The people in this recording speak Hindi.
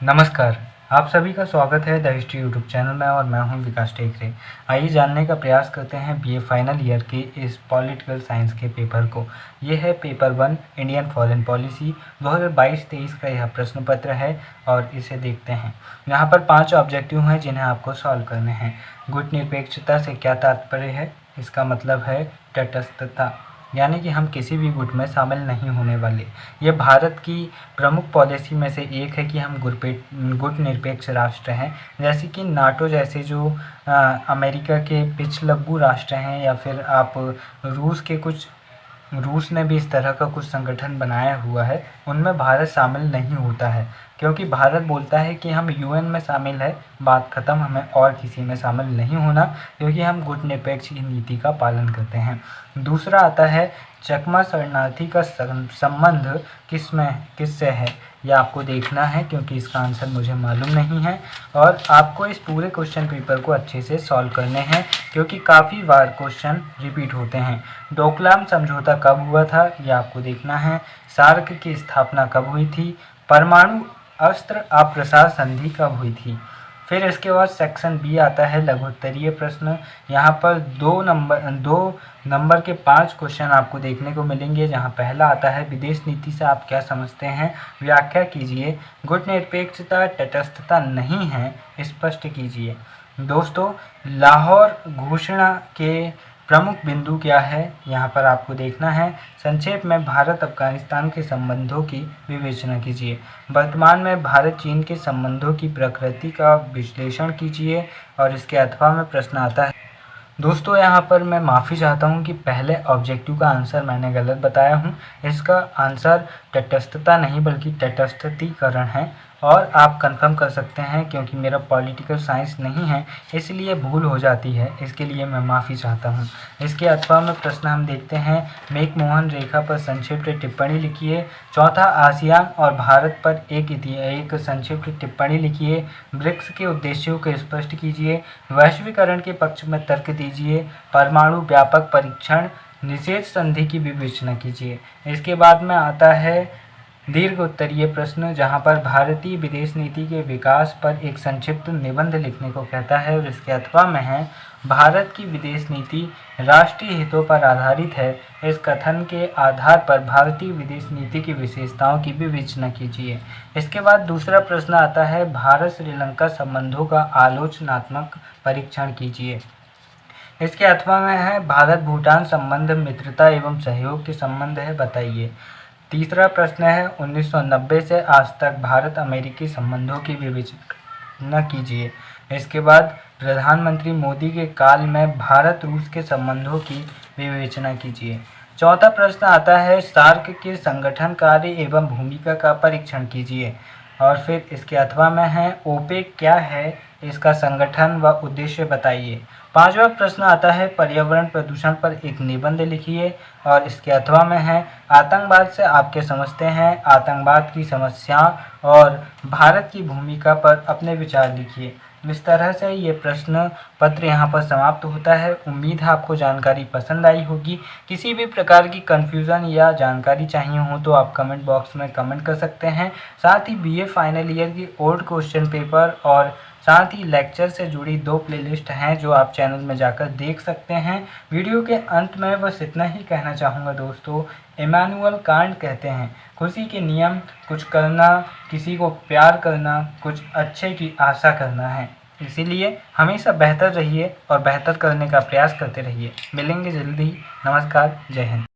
नमस्कार, आप सभी का स्वागत है द हिस्ट्री यूट्यूब चैनल में और मैं हूं विकास टेकरे। आइए जानने का प्रयास करते हैं बीए फाइनल ईयर के इस पॉलिटिकल साइंस के पेपर को। ये है पेपर 1 इंडियन फॉरेन पॉलिसी 2022-23 का यह प्रश्न पत्र है और इसे देखते हैं। यहाँ पर 5 ऑब्जेक्टिव हैं जिन्हें आपको सॉल्व करने हैं। गुटनिरपेक्षता से क्या तात्पर्य है? इसका मतलब है तटस्थता, यानी कि हम किसी भी गुट में शामिल नहीं होने वाले। ये भारत की प्रमुख पॉलिसी में से एक है कि हम गुट निरपेक्ष राष्ट्र हैं। जैसे कि नाटो जैसे जो अमेरिका के पिछलग्गू राष्ट्र हैं, या फिर आप रूस ने भी इस तरह का कुछ संगठन बनाया हुआ है, उनमें भारत शामिल नहीं होता है, क्योंकि भारत बोलता है कि हम यूएन में शामिल है, बात ख़त्म, हमें और किसी में शामिल नहीं होना, क्योंकि हम गुटनिरपेक्ष की नीति का पालन करते हैं। दूसरा आता है चकमा शरणार्थी का संबंध किससे है, यह आपको देखना है, क्योंकि इसका आंसर मुझे मालूम नहीं है और आपको इस पूरे क्वेश्चन पेपर को अच्छे से सॉल्व करने हैं, क्योंकि काफ़ी बार क्वेश्चन रिपीट होते हैं। डोकलाम समझौता कब हुआ था, यह आपको देखना है। सार्क की स्थापना कब हुई थी? परमाणु अस्त्र अप्रसार संधि कब हुई थी? फिर इसके बाद सेक्शन बी आता है लघुत्तरीय प्रश्न। यहाँ पर दो नंबर के 5 क्वेश्चन आपको देखने को मिलेंगे, जहाँ पहला आता है विदेश नीति से आप क्या समझते हैं, व्याख्या कीजिए। गुटनिरपेक्षता तटस्थता नहीं है, स्पष्ट कीजिए। दोस्तों, लाहौर घोषणा के प्रमुख बिंदु क्या है, यहाँ पर आपको देखना है। संक्षेप में भारत अफगानिस्तान के संबंधों की विवेचना कीजिए। वर्तमान में भारत चीन के संबंधों की प्रकृति का विश्लेषण कीजिए। और इसके अथवा में प्रश्न आता है। दोस्तों, यहाँ पर मैं माफ़ी चाहता हूँ कि पहले ऑब्जेक्टिव का आंसर मैंने गलत बताया हूँ। इसका आंसर तटस्थता नहीं बल्कि तटस्थीकरण है, और आप कंफर्म कर सकते हैं, क्योंकि मेरा पॉलिटिकल साइंस नहीं है इसलिए भूल हो जाती है, इसके लिए मैं माफ़ी चाहता हूँ। इसके अथवा में प्रश्न हम देखते हैं। मैकमोहन रेखा पर संक्षिप्त टिप्पणी लिखिए। चौथा, आसियान और भारत पर एक संक्षिप्त टिप्पणी लिखिए। ब्रिक्स के उद्देश्यों को स्पष्ट कीजिए। वैश्वीकरण के पक्ष में तर्क दीजिए। परमाणु व्यापक परीक्षण निषेध संधि की विवेचना कीजिए। इसके बाद में आता है दीर्घ उत्तरीय प्रश्न, जहां पर भारतीय विदेश नीति के विकास पर एक संक्षिप्त निबंध लिखने को कहता है, और इसके अथवा में है भारत की विदेश नीति राष्ट्रीय हितों पर आधारित है। इस कथन के आधार पर भारतीय विदेश नीति की विशेषताओं की विवेचना कीजिए। इसके बाद दूसरा प्रश्न आता है भारत श्रीलंका संबंधों का आलोचनात्मक परीक्षण कीजिए। इसके अथवा में है भारत भूटान संबंध मित्रता एवं सहयोग के संबंध है, बताइए। तीसरा प्रश्न है 1990 से आज तक भारत अमेरिकी संबंधों की विवेचना कीजिए। इसके बाद प्रधानमंत्री मोदी के काल में भारत रूस के संबंधों की विवेचना कीजिए। चौथा प्रश्न आता है सार्क के संगठन कार्य एवं भूमिका का परीक्षण कीजिए। और फिर इसके अथवा में है ओपेक क्या है, इसका संगठन व उद्देश्य बताइए। पांचवा प्रश्न आता है पर्यावरण प्रदूषण पर एक निबंध लिखिए। और इसके अथवा में है आतंकवाद से आप क्या समझते हैं, आतंकवाद की समस्या और भारत की भूमिका पर अपने विचार लिखिए। इस तरह से ये प्रश्न पत्र यहाँ पर समाप्त होता है। उम्मीद है आपको जानकारी पसंद आई होगी। किसी भी प्रकार की कन्फ्यूज़न या जानकारी चाहिए हो तो आप कमेंट बॉक्स में कमेंट कर सकते हैं। साथ ही बीए फाइनल ईयर की ओल्ड क्वेश्चन पेपर और साथ ही लेक्चर से जुड़ी 2 प्लेलिस्ट हैं जो आप चैनल में जाकर देख सकते हैं। वीडियो के अंत में बस इतना ही कहना चाहूँगा दोस्तों, इमैनुअल कांट कहते हैं खुशी के नियम कुछ करना, किसी को प्यार करना, कुछ अच्छे की आशा करना है। इसीलिए हमेशा बेहतर रहिए और बेहतर करने का प्रयास करते रहिए। मिलेंगे जल्दी। नमस्कार, जय हिंद।